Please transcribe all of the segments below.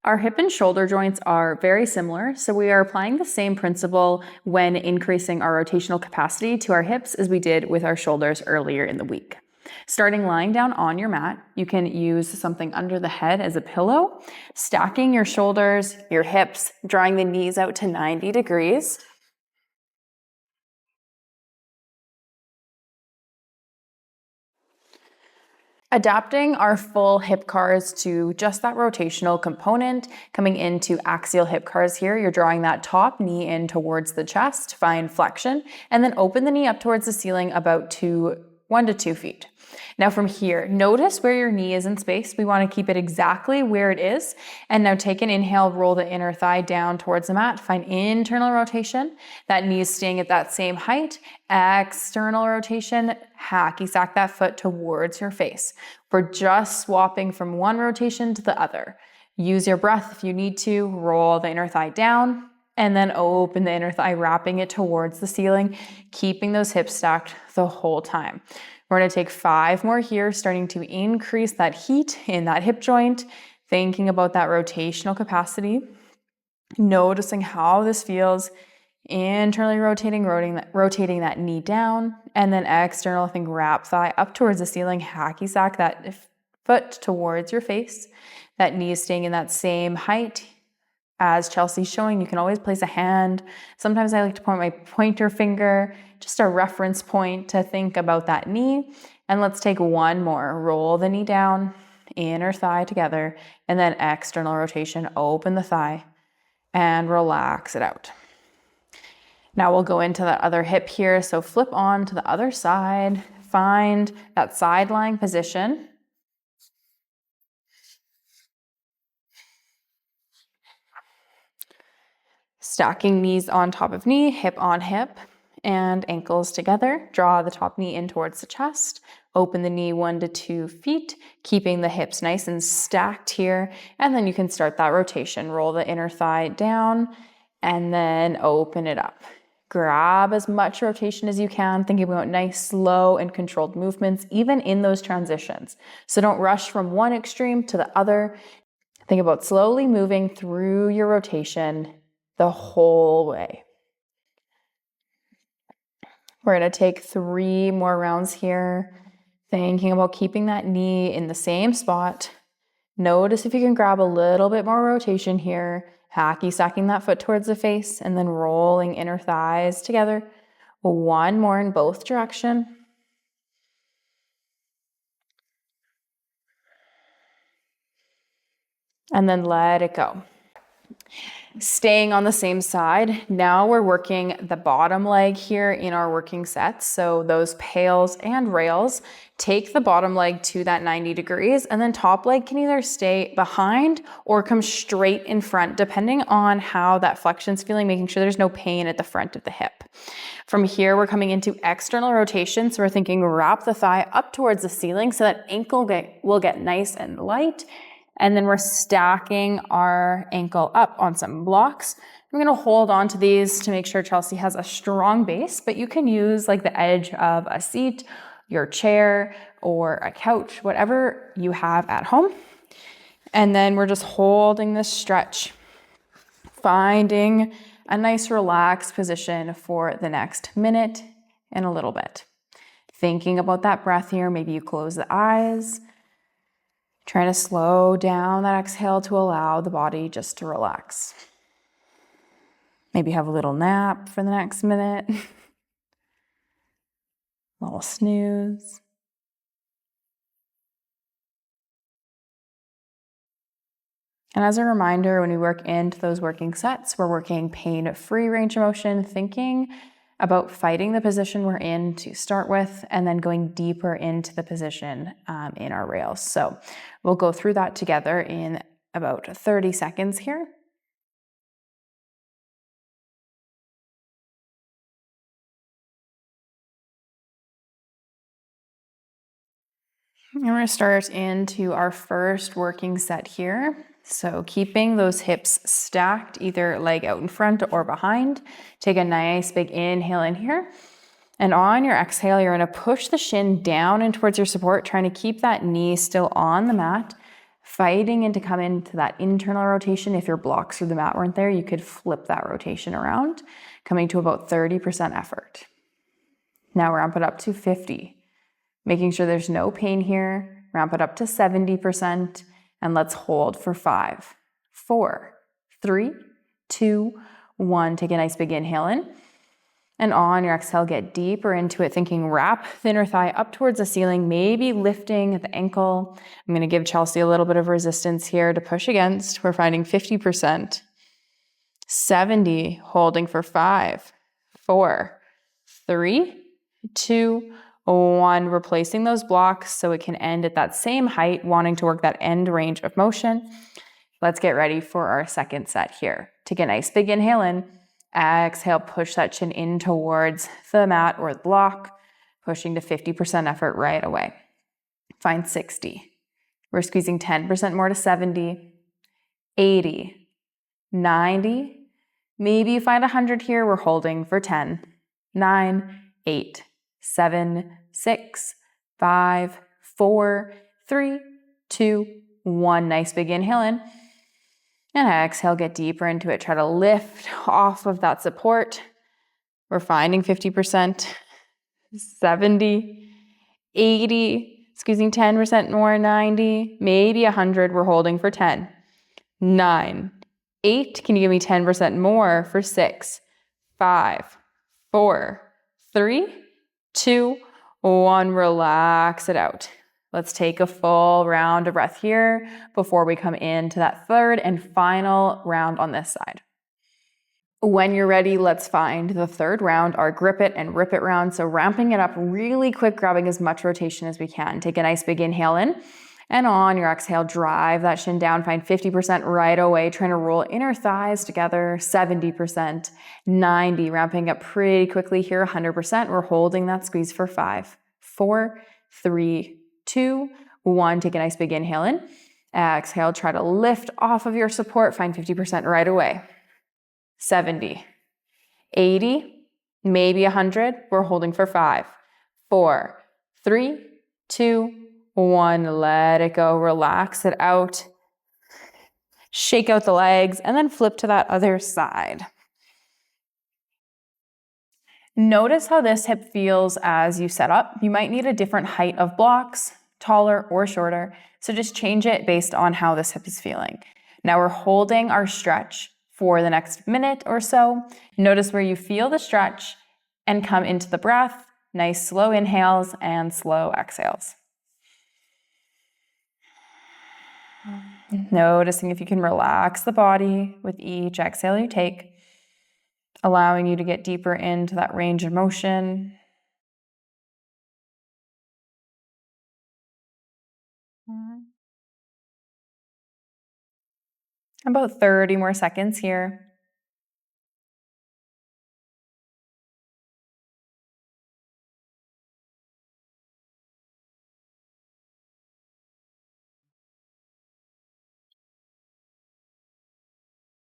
Our hip and shoulder joints are very similar, so we are applying the same principle when increasing our rotational capacity to our hips as we did with our shoulders earlier in the week. Starting lying down on your mat, you can use something under the head as a pillow, stacking your shoulders, your hips, drawing the knees out to 90 degrees. Adapting our full hip cars to just that rotational component, coming into axial hip cars here, you're drawing that top knee in towards the chest, find flexion, and then open the knee up towards the ceiling about 1 to 2 feet. Now from here, notice where your knee is in space. We want to keep it exactly where it is. And now take an inhale, roll the inner thigh down towards the mat, find internal rotation. That knee is staying at that same height. External rotation, hacky sack that foot towards your face. We're just swapping from one rotation to the other. Use your breath if you need to, roll the inner thigh down, and then open the inner thigh, wrapping it towards the ceiling, keeping those hips stacked the whole time. We're going to take 5 more here, starting to increase that heat in that hip joint, thinking about that rotational capacity, noticing how this feels, internally rotating that knee down, and then external, think wrap thigh up towards the ceiling, hacky sack that foot towards your face. That knee is staying in that same height. As Chelsea's showing, you can always place a hand. Sometimes I like to point my pointer finger, just a reference point to think about that knee. And let's take 1 more. Roll the knee down, inner thigh together, and then external rotation, open the thigh and relax it out. Now we'll go into that other hip here. So flip on to the other side, find that side lying position. Stacking knees on top of knee, hip on hip, and ankles together. Draw the top knee in towards the chest. Open the knee 1 to 2 feet, keeping the hips nice and stacked here. And then you can start that rotation. Roll the inner thigh down and then open it up. Grab as much rotation as you can, thinking about nice, slow, and controlled movements, even in those transitions. So don't rush from one extreme to the other. Think about slowly moving through your rotation the whole way. We're going to take 3 more rounds here, thinking about keeping that knee in the same spot. Notice if you can grab a little bit more rotation here, hacky sacking that foot towards the face, and then rolling inner thighs together. 1 more in both directions. And then let it go. Staying on the same side, now we're working the bottom leg here in our working sets. So those pails and rails, take the bottom leg to that 90 degrees, and then top leg can either stay behind or come straight in front, depending on how that flexion's feeling, making sure there's no pain at the front of the hip. From here, we're coming into external rotation. So we're thinking wrap the thigh up towards the ceiling so that ankle will get nice and light. And then we're stacking our ankle up on some blocks. I'm going to hold on to these to make sure Chelsea has a strong base, but you can use like the edge of a seat, your chair, or a couch, whatever you have at home. And then we're just holding this stretch, finding a nice relaxed position for the next minute and a little bit. Thinking about that breath here, maybe you close the eyes. Trying to slow down that exhale to allow the body just to relax. Maybe have a little nap for the next minute. A little snooze. And as a reminder, when we work into those working sets, we're working pain-free range of motion, thinking about fighting the position we're in to start with, and then going deeper into the position in our rails. So we'll go through that together in about 30 seconds here. And we're going to start into our first working set here. So keeping those hips stacked, either leg out in front or behind. Take a nice big inhale in here. And on your exhale, you're going to push the shin down and towards your support, trying to keep that knee still on the mat, fighting and to come into that internal rotation. If your blocks through the mat weren't there, you could flip that rotation around, coming to about 30% effort. Now ramp it up to 50, making sure there's no pain here. Ramp it up to 70%, and let's hold for 5, 4, 3, 2, 1. Take a nice big inhale in. And on your exhale, get deeper into it, thinking wrap the inner thigh up towards the ceiling, maybe lifting at the ankle. I'm going to give Chelsea a little bit of resistance here to push against. We're finding 50%. 70, holding for 5, 4, 3, 2, 1. Replacing those blocks so it can end at that same height, wanting to work that end range of motion. Let's get ready for our second set here. Take a nice big inhale in. Exhale, push that chin in towards the mat or the block, pushing to 50% effort right away. Find 60. We're squeezing 10% more to 70, 80, 90. Maybe you find 100 here. We're holding for 10, 9, 8, 7, 6, 5, 4, 3, 2, 1. Nice big inhale in. And exhale, get deeper into it. Try to lift off of that support. We're finding 50%, 70, 80, squeezing 10% more, 90, maybe 100. We're holding for 10, 9, 8. Can you give me 10% more for 6, 5, 4, 3, 2, 1. Relax it out. Let's take a full round of breath here before we come into that third and final round on this side. When you're ready, let's find the third round, our grip it and rip it round. So ramping it up really quick, grabbing as much rotation as we can. Take a nice big inhale in, and on your exhale, drive that shin down. Find 50% right away, trying to roll inner thighs together, 70%, 90, ramping up pretty quickly here, 100%. We're holding that squeeze for 5, 4, 3, 2, 1. Take a nice big inhale in. Exhale, try to lift off of your support. Find 50% right away. 70, 80, maybe 100. We're holding for 5, 4, 3, 2, 1. Let it go. Relax it out. Shake out the legs and then flip to that other side. Notice how this hip feels as you set up. You might need a different height of blocks, taller or shorter. So just change it based on how this hip is feeling. Now we're holding our stretch for the next minute or so. Notice where you feel the stretch and come into the breath. Nice slow inhales and slow exhales. Noticing if you can relax the body with each exhale you take, allowing you to get deeper into that range of motion. About 30 more seconds here.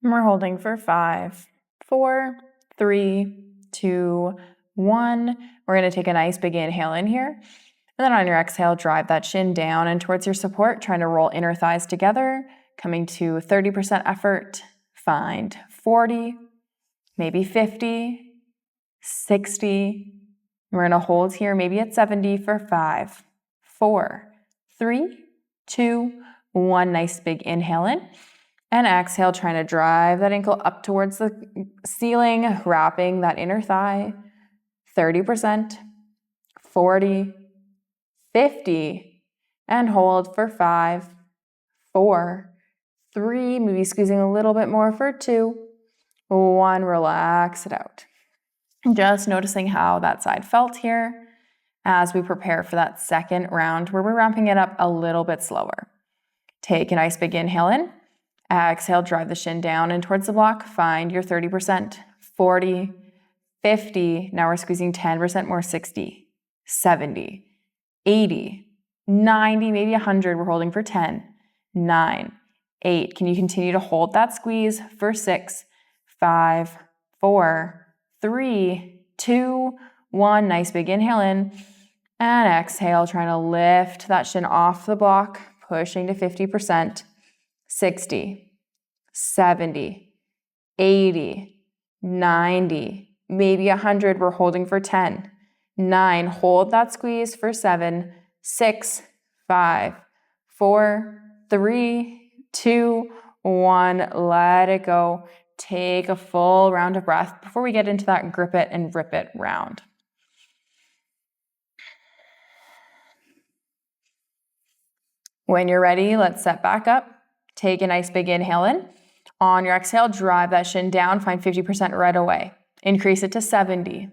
And we're holding for 5, 4, 3, 2, 1. We're going to take a nice big inhale in here. And then on your exhale, drive that shin down and towards your support, trying to roll inner thighs together, coming to 30% effort. Find 40, maybe 50, 60. We're going to hold here, maybe at 70 for 5, 4, 3, 2, 1. Nice big inhale in. And exhale, trying to drive that ankle up towards the ceiling, wrapping that inner thigh. 30%, 40, 50, and hold for 5, 4, 3, maybe squeezing a little bit more for 2, 1. Relax it out. Just noticing how that side felt here as we prepare for that second round where we're ramping it up a little bit slower. Take a nice big inhale in. Exhale, drive the shin down and towards the block. Find your 30%, 40, 50. Now we're squeezing 10% more, 60, 70, 80, 90, maybe 100. We're holding for 10, 9, 8. Can you continue to hold that squeeze for 6, 5, 4, 3, 2, 1. Nice big inhale in. And exhale, trying to lift that shin off the block, pushing to 50%. 60, 70, 80, 90, maybe 100. We're holding for 10, 9, hold that squeeze for 7, 6, 5, 4, 3, 2, 1. Let it go. Take a full round of breath before we get into that grip it and rip it round. When you're ready, let's set back up. Take a nice big inhale in. On your exhale, drive that shin down, find 50% right away. Increase it to 70,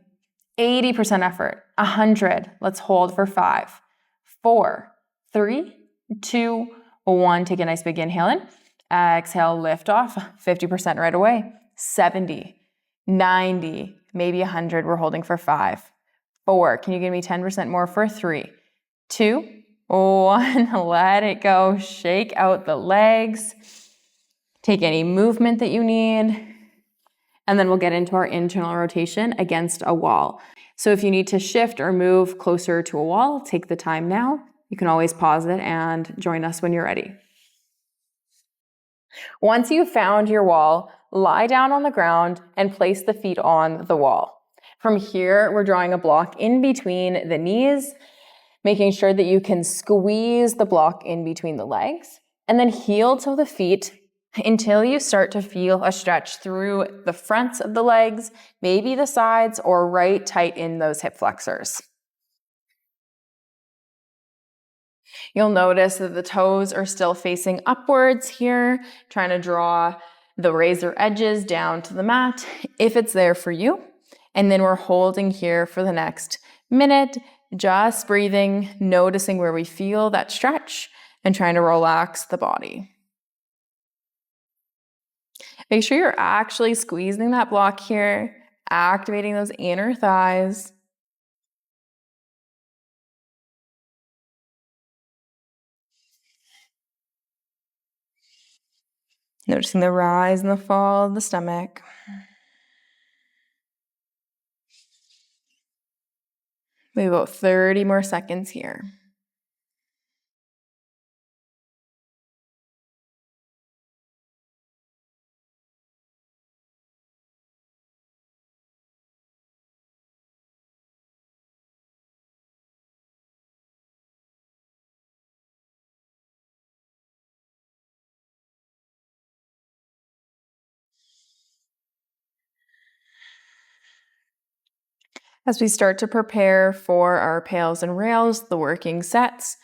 80% effort, 100. Let's hold for 5, 4, 3, 2, 1. Take a nice big inhale in. Exhale, lift off, 50% right away. 70, 90, maybe 100. We're holding for 5, 4. Can you give me 10% more for 3, 2, 1. Let it go. Shake out the legs. Take any movement that you need. And then we'll get into our internal rotation against a wall. So if you need to shift or move closer to a wall, take the time now. You can always pause it and join us when you're ready. Once you've found your wall, lie down on the ground and place the feet on the wall. From here, we're drawing a block in between the knees, making sure that you can squeeze the block in between the legs, and then heel to the feet until you start to feel a stretch through the fronts of the legs, maybe the sides, or right tight in those hip flexors. You'll notice that the toes are still facing upwards here, trying to draw the razor edges down to the mat if it's there for you. And then we're holding here for the next minute, just breathing, noticing where we feel that stretch and trying to relax the body. Make sure you're actually squeezing that block here, activating those inner thighs. Noticing the rise and the fall of the stomach. Maybe about 30 more seconds here. As we start to prepare for our pails and rails, the working sets,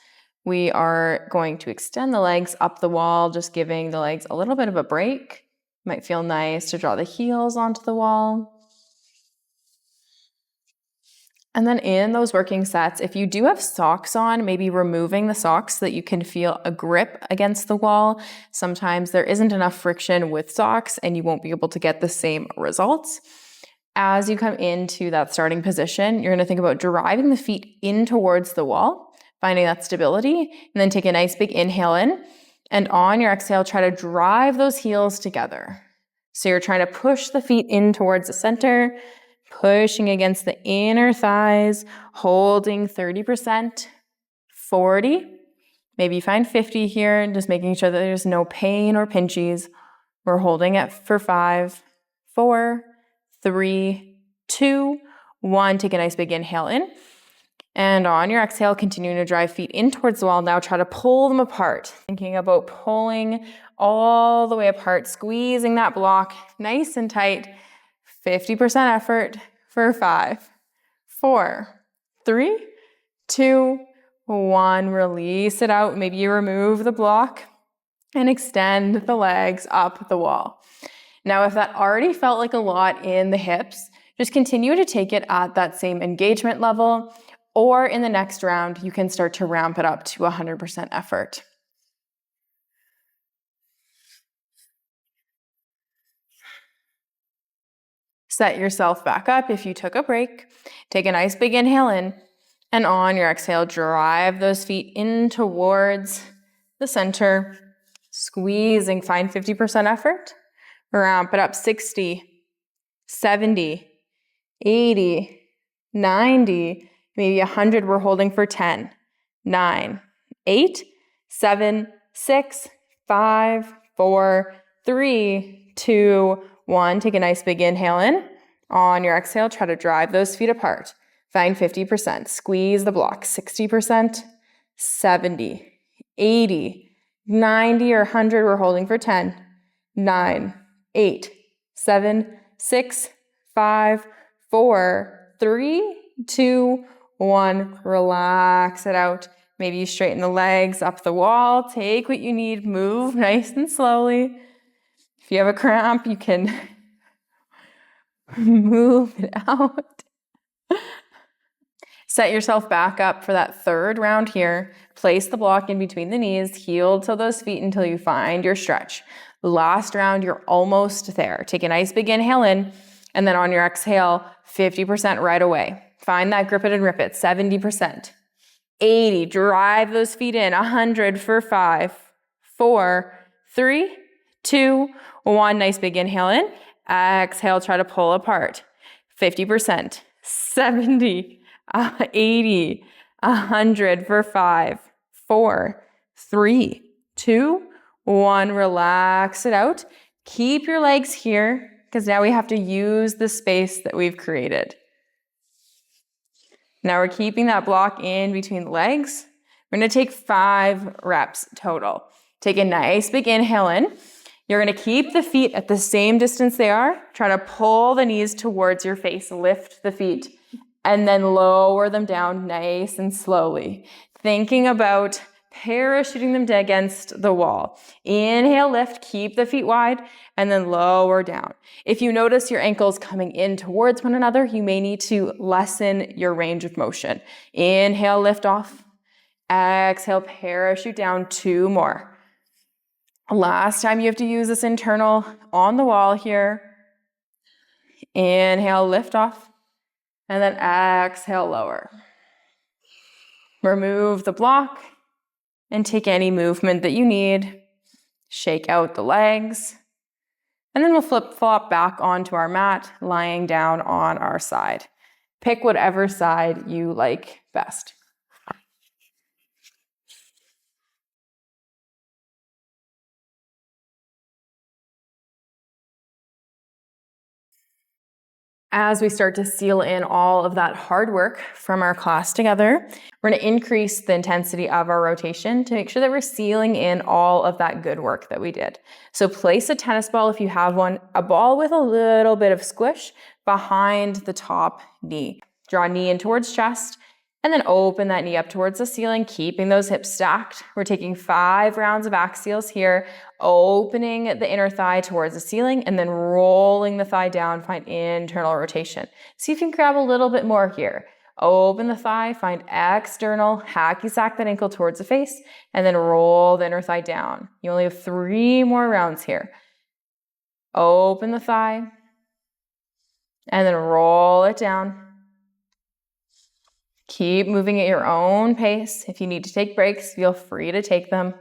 we are going to extend the legs up the wall, just giving the legs a little bit of a break. Might feel nice to draw the heels onto the wall. And then in those working sets, if you do have socks on, maybe removing the socks so that you can feel a grip against the wall. Sometimes there isn't enough friction with socks and you won't be able to get the same results. As you come into that starting position, you're going to think about driving the feet in towards the wall, finding that stability, and then take a nice big inhale in. And on your exhale, try to drive those heels together. So you're trying to push the feet in towards the center, pushing against the inner thighs, holding 30%, 40, maybe find 50 here, and just making sure that there's no pain or pinchies. We're holding it for 5, 4, 3, 2, 1. Take a nice big inhale in. And on your exhale, continuing to drive feet in towards the wall. Now try to pull them apart. Thinking about pulling all the way apart, squeezing that block nice and tight. 50% effort for 5, 4, 3, 2, 1. Release it out. Maybe you remove the block and extend the legs up the wall. Now, if that already felt like a lot in the hips, just continue to take it at that same engagement level, or in the next round, you can start to ramp it up to 100% effort. Set yourself back up if you took a break. Take a nice big inhale in, and on your exhale, drive those feet in towards the center, squeezing, find 50% effort. Ramp it up 60, 70, 80, 90, maybe 100, we're holding for 10, 9, 8, 7, 6, 5, 4, 3, 2, 1. Take a nice big inhale in. On your exhale, try to drive those feet apart. Find 50%. Squeeze the block. 60%, 70, 80, 90 or 100, we're holding for 10, 9, 8, 7, 6, 5, 4, 3, 2, 1. Relax it out. Maybe you straighten the legs up the wall. Take what you need. Move nice and slowly. If you have a cramp, you can move it out. Set yourself back up for that third round here. Place the block in between the knees. Heel to those feet until you find your stretch. Last round, you're almost there. Take a nice big inhale in, and then on your exhale, 50% right away. Find that grip it and rip it. 70%. 80, drive those feet in. 100 for 5, 4, 3, 2, 1. Nice big inhale in. Exhale, try to pull apart. 50%, 70, 80, 100 for 5, 4, 3, 2, 1. Relax it out. Keep your legs here because now we have to use the space that we've created. Now we're keeping that block in between the legs. We're going to take 5 reps total. Take a nice big inhale in. You're going to keep the feet at the same distance they are. Try to pull the knees towards your face. Lift the feet and then lower them down nice and slowly. Thinking about parachuting them against the wall. Inhale, lift, keep the feet wide, and then lower down. If you notice your ankles coming in towards one another, you may need to lessen your range of motion. Inhale, lift off. Exhale, parachute down. 2 more. Last time you have to use this internal on the wall here. Inhale, lift off. And then exhale, lower. Remove the block and take any movement that you need. Shake out the legs. And then we'll flip-flop back onto our mat, lying down on our side. Pick whatever side you like best. As we start to seal in all of that hard work from our class together, we're going to increase the intensity of our rotation to make sure that we're sealing in all of that good work that we did. So place a tennis ball if you have one, a ball with a little bit of squish behind the top knee. Draw knee in towards chest, and then open that knee up towards the ceiling, keeping those hips stacked. We're taking 5 rounds of axials here, opening the inner thigh towards the ceiling, and then rolling the thigh down, find internal rotation. See if you can grab a little bit more here. Open the thigh, find external, hacky sack that ankle towards the face, and then roll the inner thigh down. You only have 3 more rounds here. Open the thigh, and then roll it down. Keep moving at your own pace. If you need to take breaks, feel free to take them.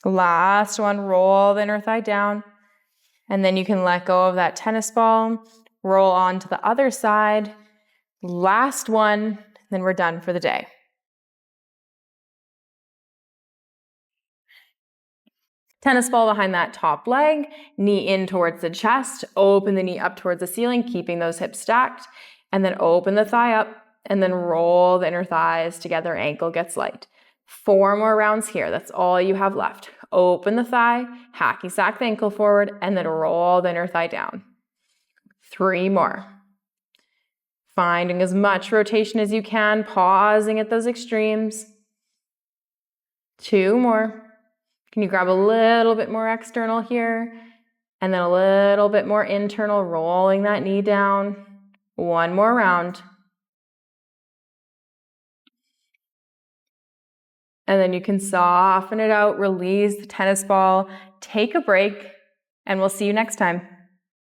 Last one, roll the inner thigh down. And then you can let go of that tennis ball, roll on to the other side. Last one, then we're done for the day. Tennis ball behind that top leg, knee in towards the chest, open the knee up towards the ceiling, keeping those hips stacked, and then open the thigh up, and then roll the inner thighs together, ankle gets light. 4 more rounds here, that's all you have left. Open the thigh, hacky sack the ankle forward, and then roll the inner thigh down. 3 more. Finding as much rotation as you can, pausing at those extremes. 2 more. Can you grab a little bit more external here? And then a little bit more internal, rolling that knee down. 1 more round. And then you can soften it out, release the tennis ball, take a break, and we'll see you next time.